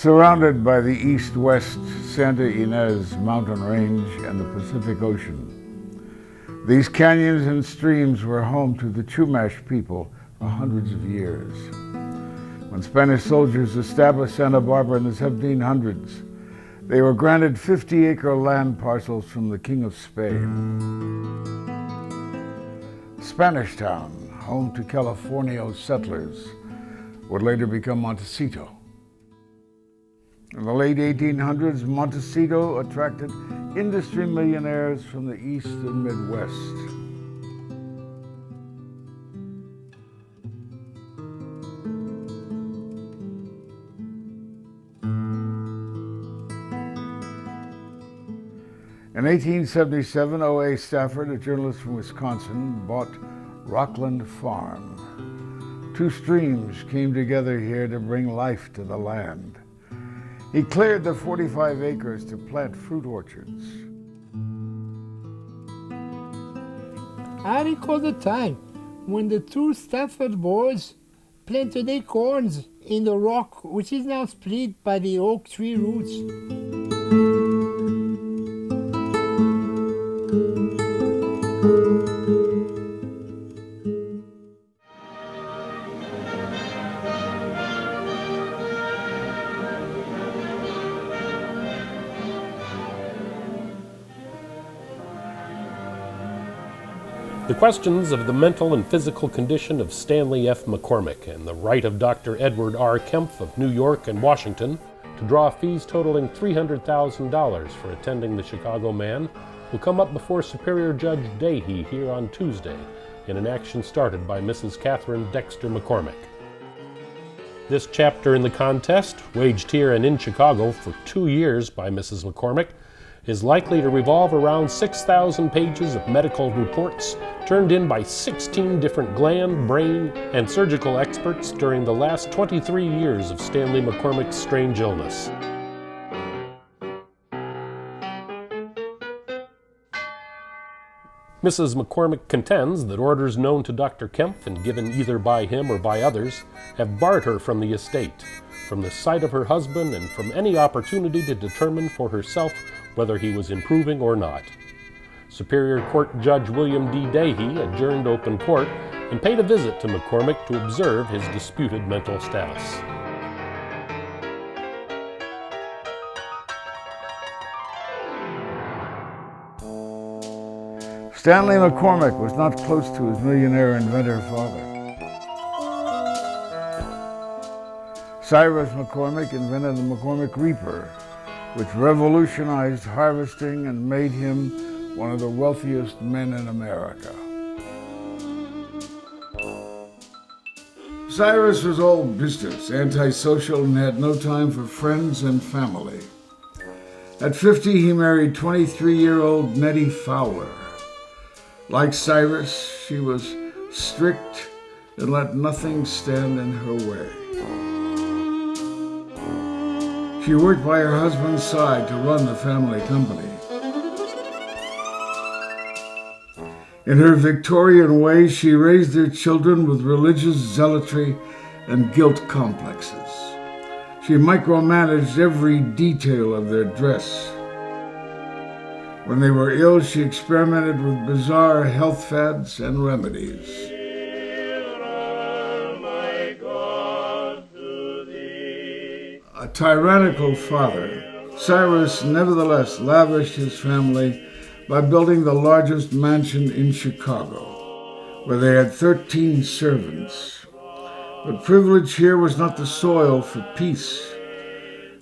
Surrounded by the east-west Santa Ynez mountain range and the Pacific Ocean, these canyons and streams were home to the Chumash people for hundreds of years. When Spanish soldiers established Santa Barbara in the 1700s, they were granted 50-acre land parcels from the King of Spain. Spanish Town, home to Californio settlers, would later become Montecito. In the late 1800s, Montecito attracted industry millionaires from the East and Midwest. In 1877, O.A. Stafford, a journalist from Wisconsin, bought Rockland Farm. Two streams came together here to bring life to the land. He cleared the 45 acres to plant fruit orchards. I recall the time when the two Stafford boys planted acorns in the rock which is now split by the oak tree roots. The questions of the mental and physical condition of Stanley F. McCormick and the right of Dr. Edward R. Kempf of New York and Washington to draw fees totaling $300,000 for attending the Chicago Man will come up before Superior Judge DEHY here on Tuesday in an action started by Mrs. Katharine Dexter McCormick. This chapter in the contest, waged here and in Chicago for 2 years by Mrs. McCormick, is likely to revolve around 6,000 pages of medical reports turned in by 16 different gland, brain, and surgical experts during the last 23 years of Stanley McCormick's strange illness. Mrs. McCormick contends that orders known to Dr. Kempf and given either by him or by others have barred her from the estate, from the sight of her husband, and from any opportunity to determine for herself whether he was improving or not. Superior Court Judge William D. DEHY adjourned open court and paid a visit to McCormick to observe his disputed mental status. Stanley McCormick was not close to his millionaire inventor father. Cyrus McCormick invented the McCormick Reaper, which revolutionized harvesting and made him one of the wealthiest men in America. Cyrus was all business, antisocial, and had no time for friends and family. At 50, he married 23-year-old Nettie Fowler. Like Cyrus, she was strict and let nothing stand in her way. She worked by her husband's side to run the family company. In her Victorian way, she raised their children with religious zealotry and guilt complexes. She micromanaged every detail of their dress. When they were ill, she experimented with bizarre health fads and remedies. A tyrannical father, Cyrus nevertheless lavished his family by building the largest mansion in Chicago, where they had 13 servants. But privilege here was not the soil for peace.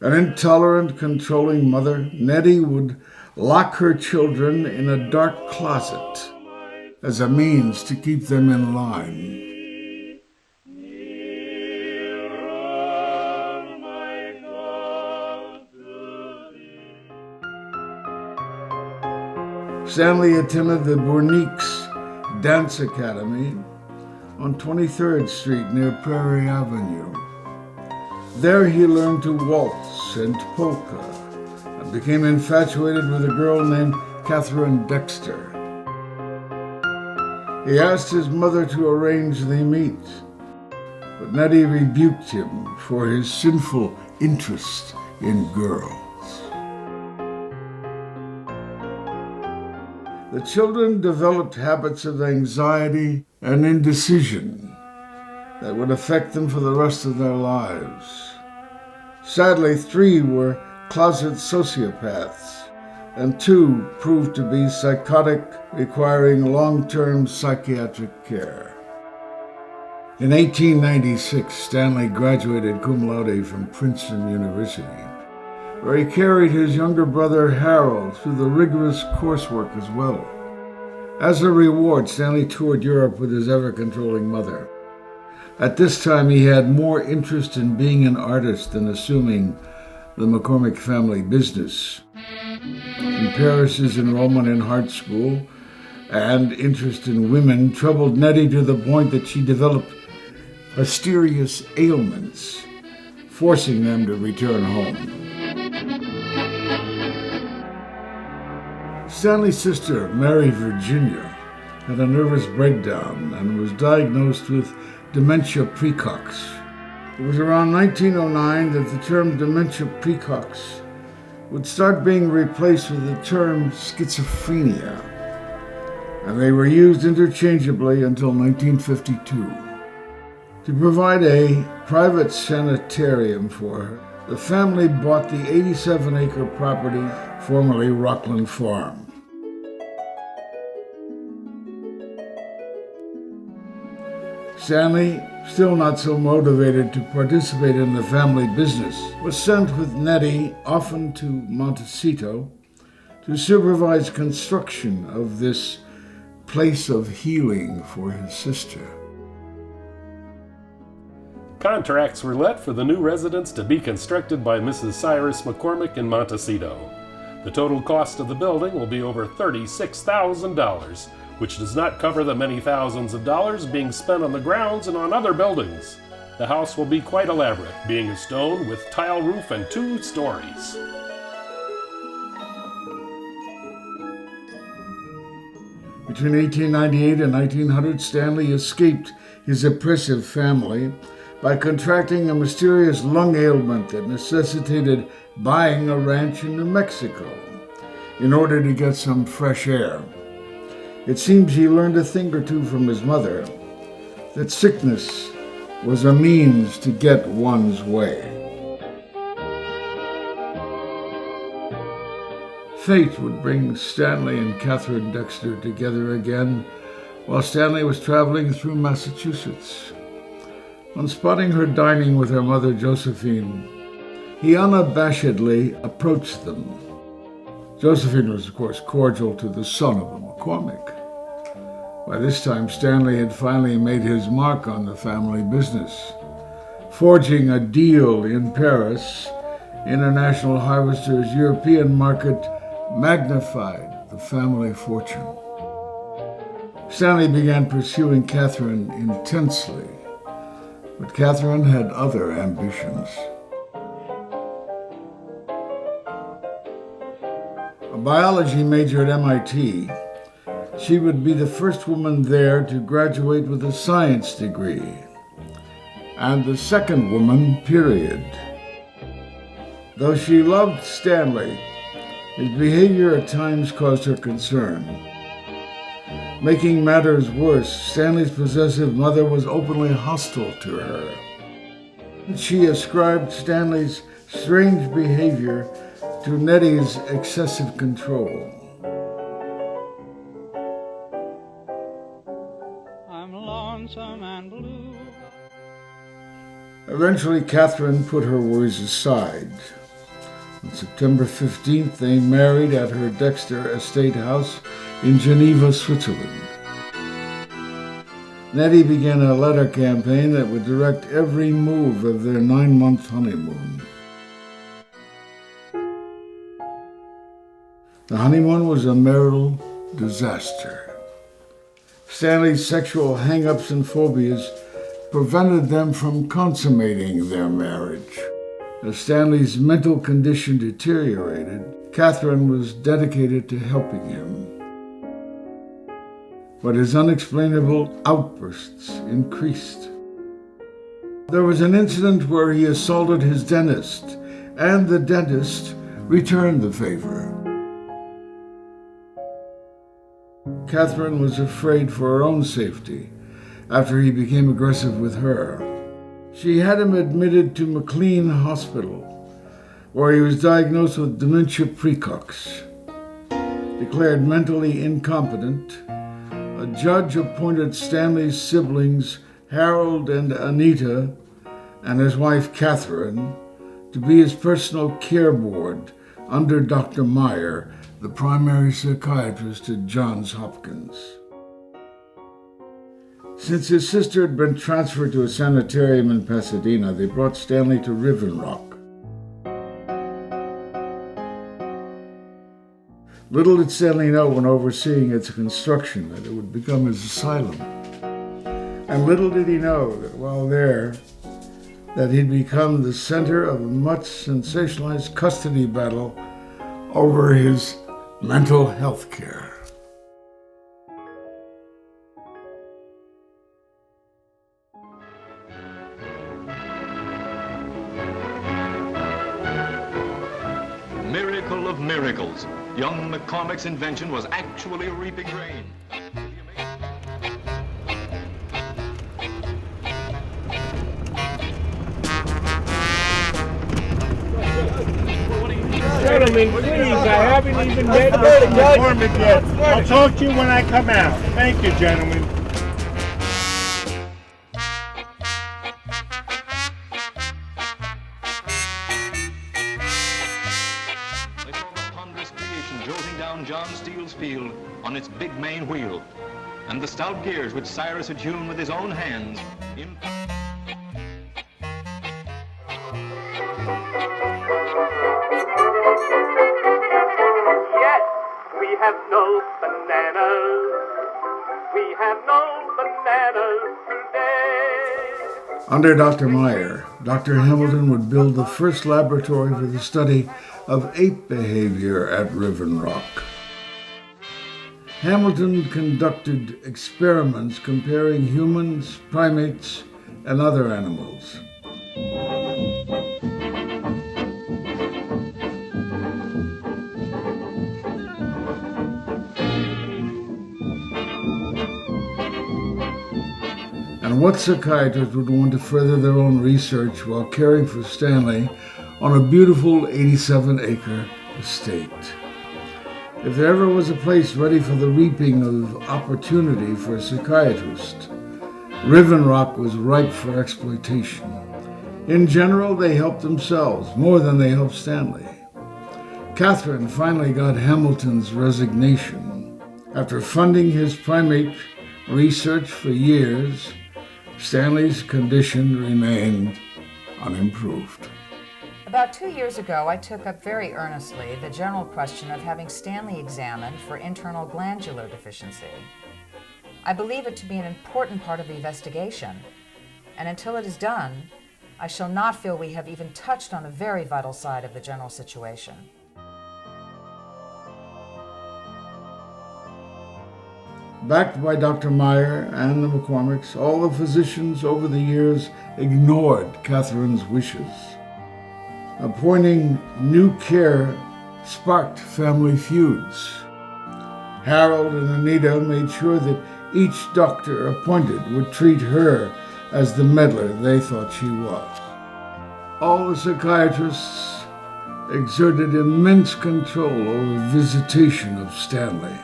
An intolerant, controlling mother, Nettie would lock her children in a dark closet as a means to keep them in line. Stanley attended the Bournique's Dance Academy on 23rd Street near Prairie Avenue. There he learned to waltz and polka and became infatuated with a girl named Katharine Dexter. He asked his mother to arrange the meet, but Nettie rebuked him for his sinful interest in girls. The children developed habits of anxiety and indecision that would affect them for the rest of their lives. Sadly, 3 were closet sociopaths, and 2 proved to be psychotic, requiring long-term psychiatric care. In 1896, Stanley graduated cum laude from Princeton University, where he carried his younger brother Harold through the rigorous coursework as well. As a reward, Stanley toured Europe with his ever-controlling mother. At this time, he had more interest in being an artist than assuming the McCormick family business. In Paris's enrollment in art school and interest in women troubled Nettie to the point that she developed mysterious ailments, forcing them to return home. Stanley's sister, Mary Virginia, had a nervous breakdown and was diagnosed with dementia praecox. It was around 1909 that the term dementia praecox would start being replaced with the term schizophrenia, and they were used interchangeably until 1952. To provide a private sanitarium for her, the family bought the 87-acre property, formerly Rockland Farm. Stanley, still not so motivated to participate in the family business, was sent with Nettie often to Montecito to supervise construction of this place of healing for his sister. Contracts were let for the new residence to be constructed by Mrs. Cyrus McCormick in Montecito. The total cost of the building will be over $36,000, which does not cover the many thousands of dollars being spent on the grounds and on other buildings. The house will be quite elaborate, being a stone with tile roof and 2 stories. Between 1898 and 1900, Stanley escaped his oppressive family by contracting a mysterious lung ailment that necessitated buying a ranch in New Mexico in order to get some fresh air. It seems he learned a thing or 2 from his mother, that sickness was a means to get one's way. Fate would bring Stanley and Katharine Dexter together again while Stanley was traveling through Massachusetts. On spotting her dining with her mother Josephine, he unabashedly approached them. Josephine was, of course, cordial to the son of a McCormick. By this time, Stanley had finally made his mark on the family business. Forging a deal in Paris, International Harvester's European market magnified the family fortune. Stanley began pursuing Katharine intensely, but Katharine had other ambitions. A biology major at MIT, she would be the first woman there to graduate with a science degree, and the second woman, period. Though she loved Stanley, his behavior at times caused her concern. Making matters worse, Stanley's possessive mother was openly hostile to her. She ascribed Stanley's strange behavior to Nettie's excessive control. I'm lonesome and blue. Eventually, Katharine put her worries aside. On September 15th, they married at her Dexter estate house in Geneva, Switzerland. Nettie began a letter campaign that would direct every move of their 9-month honeymoon. The honeymoon was a marital disaster. Stanley's sexual hang-ups and phobias prevented them from consummating their marriage. As Stanley's mental condition deteriorated, Katharine was dedicated to helping him. But his unexplainable outbursts increased. There was an incident where he assaulted his dentist, and the dentist returned the favor. Katharine was afraid for her own safety after he became aggressive with her. She had him admitted to McLean Hospital, where he was diagnosed with dementia precox. Declared mentally incompetent, a judge appointed Stanley's siblings, Harold and Anita, and his wife Katharine, to be his personal care board under Dr. Meyer, the primary psychiatrist at Johns Hopkins. Since his sister had been transferred to a sanitarium in Pasadena, they brought Stanley to Riven Rock. Little did Stanley know when overseeing its construction that it would become his asylum. And little did he know that while there, that he'd become the center of a much sensationalized custody battle over his mental health care. Miracle of miracles. Young McCormick's invention was actually reaping grain. Gentlemen, please, I haven't even met Mr. McCormick yet. I'll talk to you when I come out. Thank you, gentlemen. They saw the ponderous creation jolting down John Steele's field on its big main wheel, and the stout gears which Cyrus had hewn with his own hands. We have no bananas. We have no bananas today. Under Dr. Meyer, Dr. Hamilton would build the first laboratory for the study of ape behavior at Riven Rock. Hamilton conducted experiments comparing humans, primates, and other animals. And what psychiatrists would want to further their own research while caring for Stanley on a beautiful 87-acre estate? If there ever was a place ready for the reaping of opportunity for a psychiatrist, Riven Rock was ripe for exploitation. In general, they helped themselves more than they helped Stanley. Katharine finally got Hamilton's resignation. After funding his primate research for years, Stanley's condition remained unimproved. About 2 years ago, I took up very earnestly the general question of having Stanley examined for internal glandular deficiency. I believe it to be an important part of the investigation, and until it is done, I shall not feel we have even touched on a very vital side of the general situation. Backed by Dr. Meyer and the McCormicks, all the physicians over the years ignored Katharine's wishes. Appointing new care sparked family feuds. Harold and Anita made sure that each doctor appointed would treat her as the meddler they thought she was. All the psychiatrists exerted immense control over visitation of Stanley.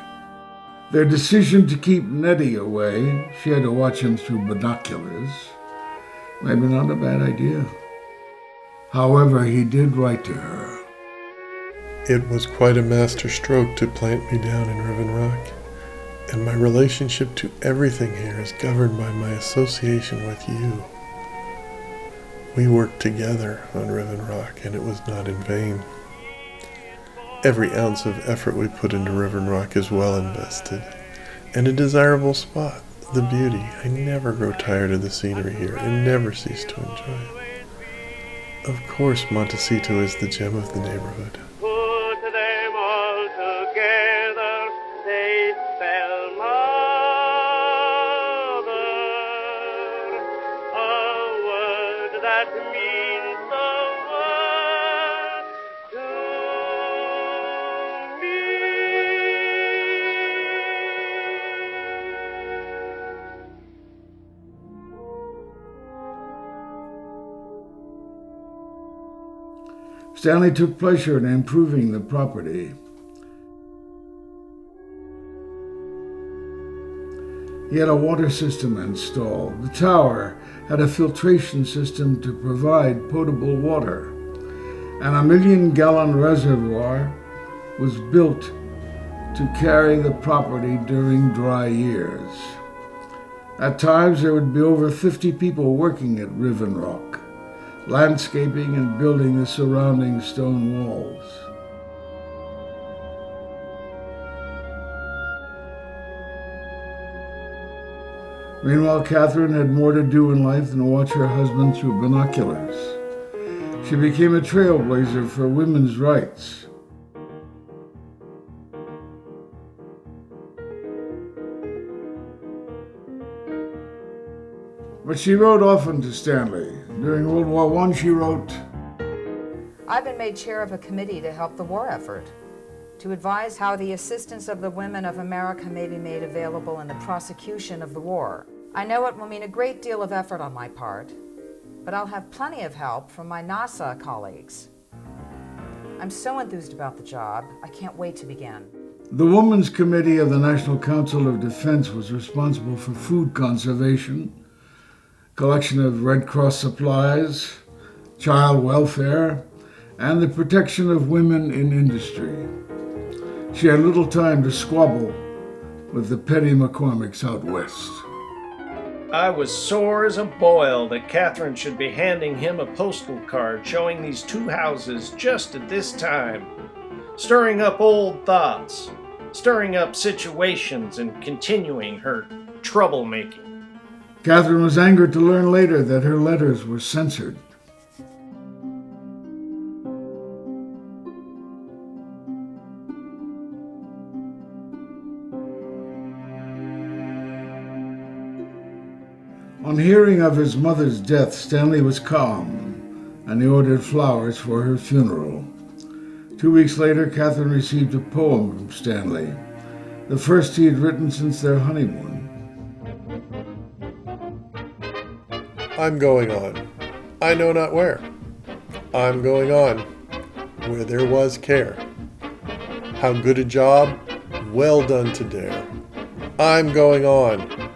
Their decision to keep Nettie away, she had to watch him through binoculars, maybe not a bad idea. However, he did write to her. It was quite a master stroke to plant me down in Riven Rock, and my relationship to everything here is governed by my association with you. We worked together on Riven Rock, and it was not in vain. Every ounce of effort we put into Riven Rock is well invested, and a desirable spot. The beauty. I never grow tired of the scenery here and never cease to enjoy it. Of course, Montecito is the gem of the neighborhood. Put them all together, they spell mother. A word Stanley took pleasure in improving the property. He had a water system installed. The tower had a filtration system to provide potable water, and a 1-million-gallon reservoir was built to carry the property during dry years. At times, there would be over 50 people working at Riven Rock, landscaping and building the surrounding stone walls. Meanwhile, Katharine had more to do in life than watch her husband through binoculars. She became a trailblazer for women's rights. But she wrote often to Stanley. During World War I, she wrote, I've been made chair of a committee to help the war effort, to advise how the assistance of the women of America may be made available in the prosecution of the war. I know it will mean a great deal of effort on my part, but I'll have plenty of help from my NASA colleagues. I'm so enthused about the job, I can't wait to begin. The Women's Committee of the National Council of Defense was responsible for food conservation, collection of Red Cross supplies, child welfare, and the protection of women in industry. She had little time to squabble with the petty McCormicks out west. I was sore as a boil that Katharine should be handing him a postal card showing these 2 houses just at this time, stirring up old thoughts, stirring up situations, and continuing her troublemaking. Katharine was angered to learn later that her letters were censored. On hearing of his mother's death, Stanley was calm, and he ordered flowers for her funeral. 2 weeks later, Katharine received a poem from Stanley, the first he had written since their honeymoon. I'm going on, I know not where. I'm going on, where there was care. How good a job, well done to dare. I'm going on,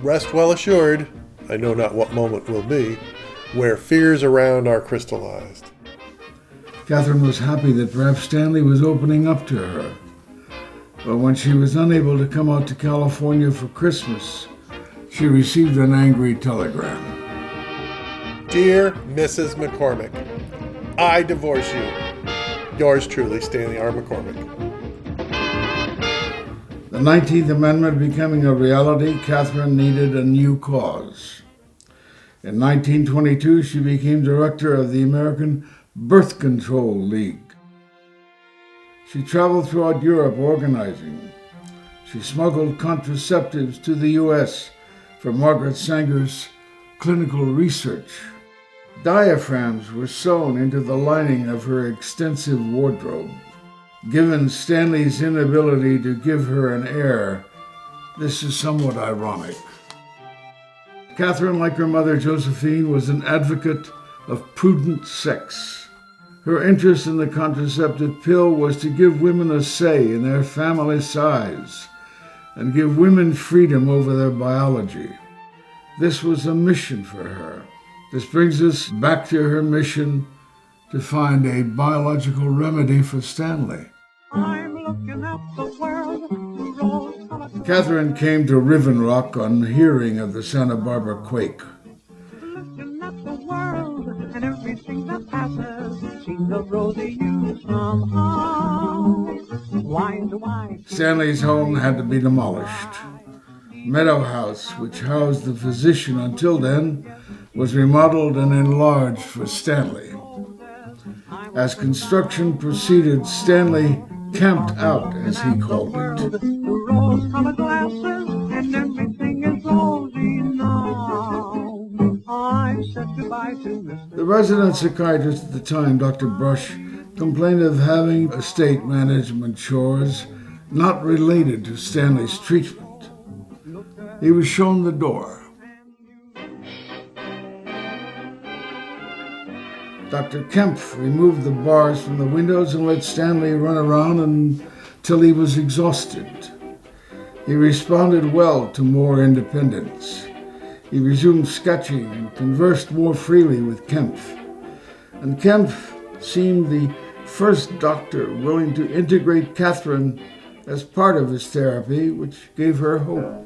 rest well assured, I know not what moment will be, where fears around are crystallized. Katharine was happy that perhaps Stanley was opening up to her. But when she was unable to come out to California for Christmas, she received an angry telegram. Dear Mrs. McCormick, I divorce you. Yours truly, Stanley R. McCormick. The 19th Amendment becoming a reality, Katharine needed a new cause. In 1922, she became director of the American Birth Control League. She traveled throughout Europe organizing. She smuggled contraceptives to the U.S. for Margaret Sanger's clinical research. Diaphragms were sewn into the lining of her extensive wardrobe. Given Stanley's inability to give her an heir, this is somewhat ironic. Katharine, like her mother Josephine, was an advocate of prudent sex. Her interest in the contraceptive pill was to give women a say in their family size and give women freedom over their biology. This was a mission for her. This brings us back to her mission to find a biological remedy for Stanley. I'm looking at the world. Katharine came to Riven Rock on hearing of the Santa Barbara quake. Looking at the world and everything that passes. See the rosy hues from home. Wine to wine. Stanley's home had to be demolished. Meadow House, which housed the physician until then, was remodeled and enlarged for Stanley. As construction proceeded, Stanley camped out, as he called it. The rose-colored glasses and everything is rosy now. I've said goodbye to Mr. The resident psychiatrist at the time, Dr. Brush, complained of having estate management chores not related to Stanley's treatment. He was shown the door. Dr. Kemp removed the bars from the windows and let Stanley run around until he was exhausted. He responded well to more independence. He resumed sketching and conversed more freely with Kemp. And Kemp seemed the first doctor willing to integrate Katharine as part of his therapy, which gave her hope.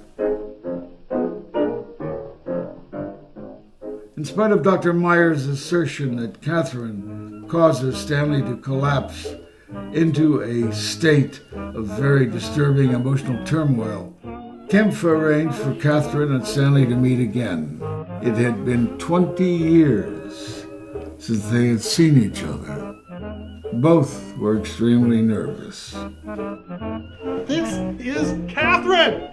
In spite of Dr. Meyer's assertion that Katharine causes Stanley to collapse into a state of very disturbing emotional turmoil, Kemp arranged for Katharine and Stanley to meet again. It had been 20 years since they had seen each other. Both were extremely nervous. This is Katharine!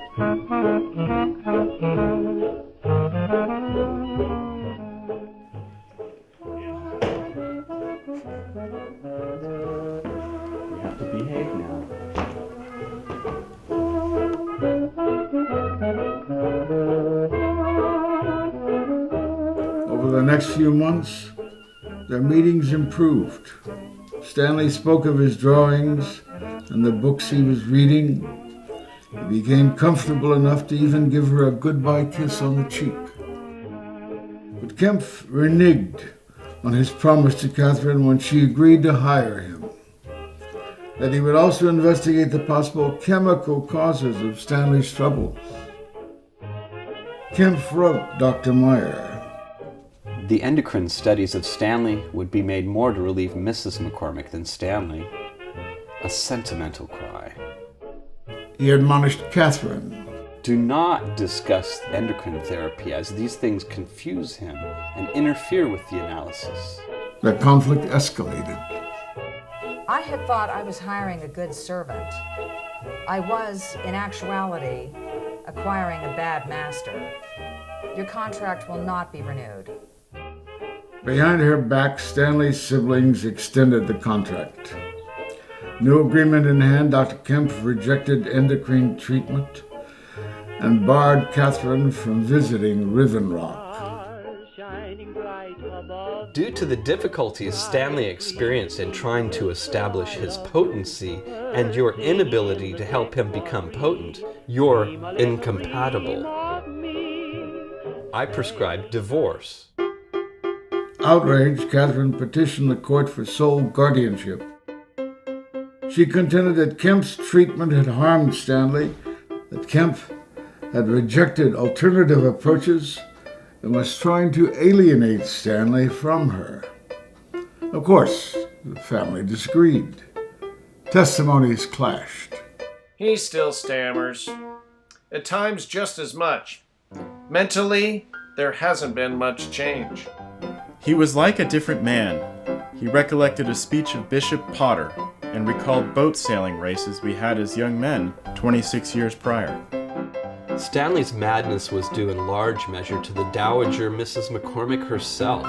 You have to behave now. Over the next few months, their meetings improved. Stanley spoke of his drawings and the books he was reading. He became comfortable enough to even give her a goodbye kiss on the cheek. But Kemp reneged on his promise to Katharine when she agreed to hire him, that he would also investigate the possible chemical causes of Stanley's troubles. Kemp wrote Dr. Meyer, The endocrine studies of Stanley would be made more to relieve Mrs. McCormick than Stanley. A sentimental cry. He admonished Katharine, Do not discuss endocrine therapy, as these things confuse him and interfere with the analysis. The conflict escalated. I had thought I was hiring a good servant. I was, in actuality, acquiring a bad master. Your contract will not be renewed. Behind her back, Stanley's siblings extended the contract. No agreement in hand, Dr. Kemp rejected endocrine treatment and barred Katharine from visiting Riven Rock. Due to the difficulties Stanley experienced in trying to establish his potency and your inability to help him become potent, you're incompatible. I prescribed divorce. Outraged, Katharine petitioned the court for sole guardianship. She contended that Kemp's treatment had harmed Stanley, that Kemp had rejected alternative approaches and was trying to alienate Stanley from her. Of course, the family disagreed. Testimonies clashed. He still stammers. At times just as much. Mentally, there hasn't been much change. He was like a different man. He recollected a speech of Bishop Potter and recalled boat sailing races we had as young men 26 years prior. Stanley's madness was due in large measure to the Dowager Mrs. McCormick herself.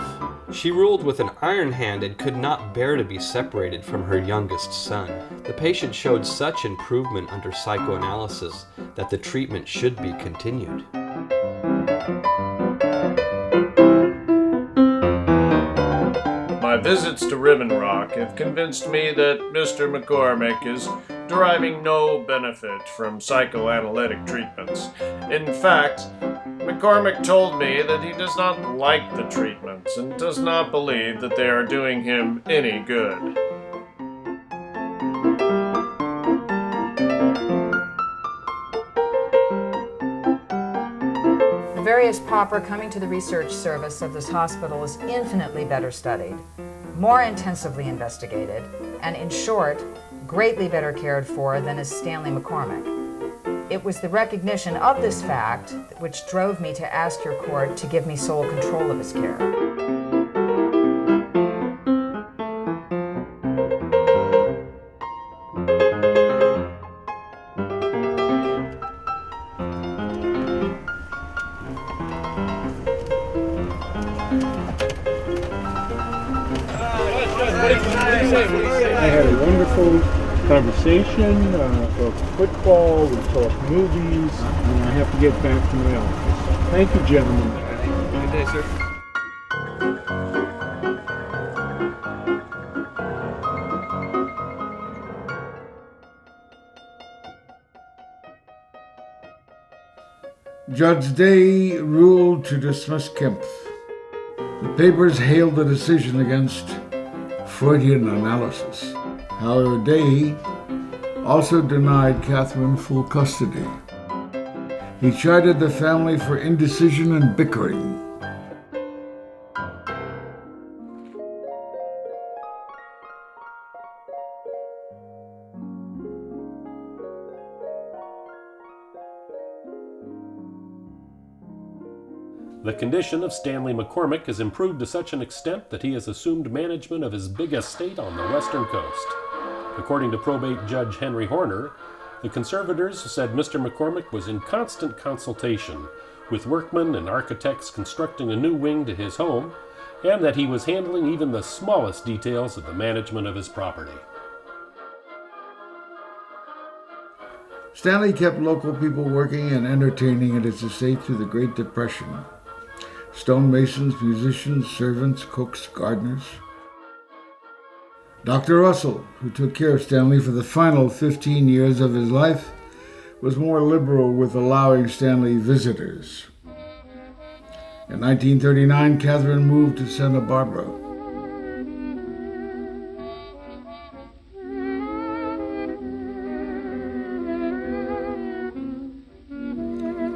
She ruled with an iron hand and could not bear to be separated from her youngest son. The patient showed such improvement under psychoanalysis that the treatment should be continued. My visits to Riven Rock have convinced me that Mr. McCormick is deriving no benefit from psychoanalytic treatments. In fact, McCormick told me that he does not like the treatments and does not believe that they are doing him any good. The various pauper coming to the research service of this hospital is infinitely better studied, more intensively investigated, and in short, greatly better cared for than is Stanley McCormick. It was the recognition of this fact which drove me to ask your court to give me sole control of his care. I had a wonderful conversation, talked football, we talked movies, and I have to get back to my office. Thank you, gentlemen. Good day, sir. Judge DEHY ruled to dismiss Kempf. The papers hailed the decision against Freudian analysis. However, DEHY also denied Katharine full custody. He chided the family for indecision and bickering. The condition of Stanley McCormick has improved to such an extent that he has assumed management of his big estate on the western coast. According to probate judge Henry Horner, the conservators said Mr. McCormick was in constant consultation with workmen and architects constructing a new wing to his home, and that he was handling even the smallest details of the management of his property. Stanley kept local people working and entertaining at his estate through the Great Depression. Stonemasons, musicians, servants, cooks, gardeners. Dr. Russell, who took care of Stanley for the final 15 years of his life, was more liberal with allowing Stanley visitors. In 1939, Katharine moved to Santa Barbara.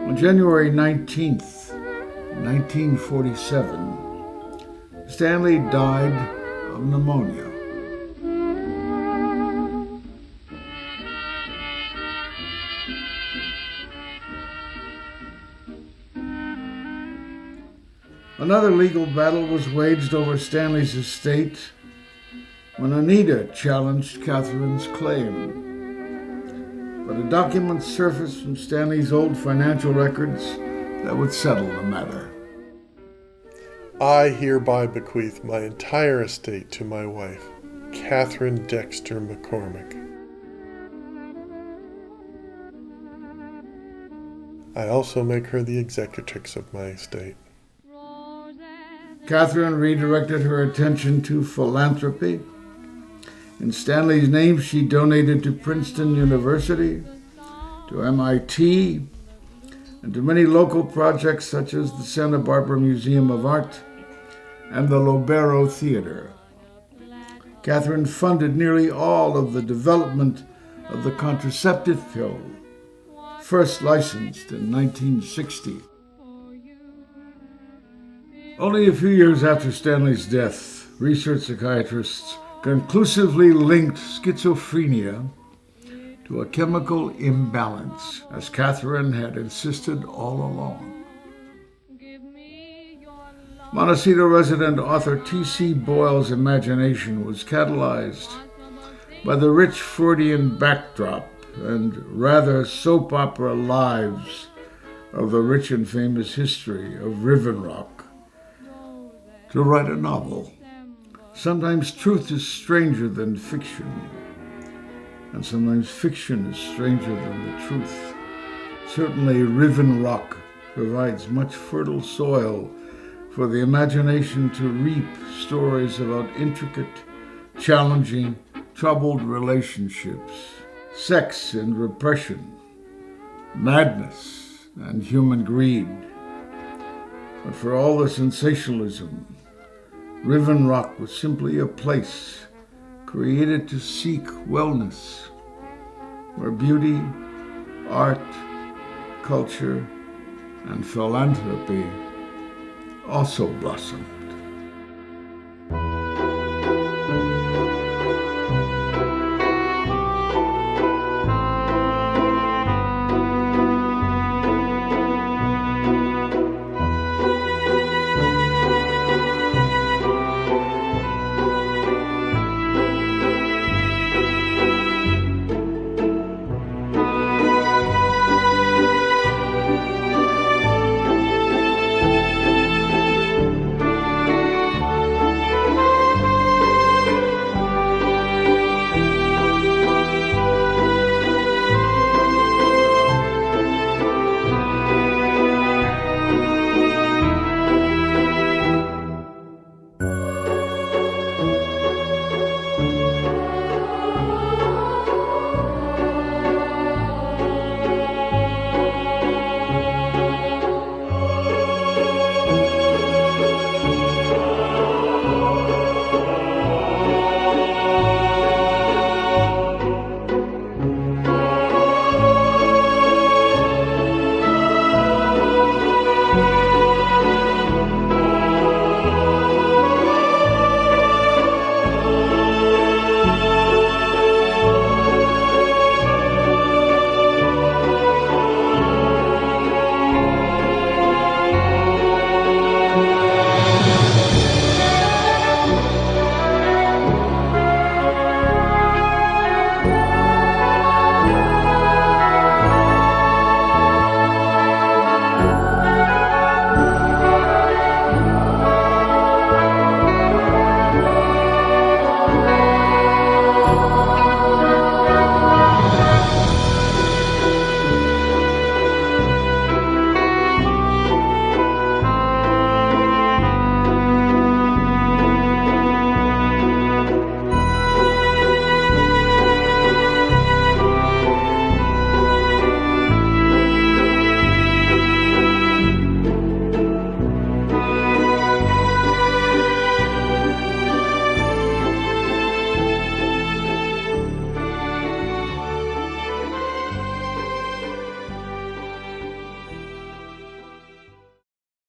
On January 19th, 1947, Stanley died of pneumonia. Another legal battle was waged over Stanley's estate when Anita challenged Katharine's claim. But a document surfaced from Stanley's old financial records that would settle the matter. I hereby bequeath my entire estate to my wife, Katharine Dexter McCormick. I also make her the executrix of my estate. Katharine redirected her attention to philanthropy. In Stanley's name, she donated to Princeton University, to MIT, and to many local projects such as the Santa Barbara Museum of Art and the Lobero Theater. Katharine funded nearly all of the development of the contraceptive pill, first licensed in 1960. Only a few years after Stanley's death, research psychiatrists conclusively linked schizophrenia to a chemical imbalance, as Katharine had insisted all along. Montecito resident author T.C. Boyle's imagination was catalyzed by the rich Freudian backdrop and rather soap opera lives of the rich and famous history of Riven Rock to write a novel. Sometimes truth is stranger than fiction, and sometimes fiction is stranger than the truth. Certainly, Riven Rock provides much fertile soil for the imagination to reap stories about intricate, challenging, troubled relationships, sex and repression, madness and human greed. But for all the sensationalism, Riven Rock was simply a place created to seek wellness, where beauty, art, culture, and philanthropy also blossomed.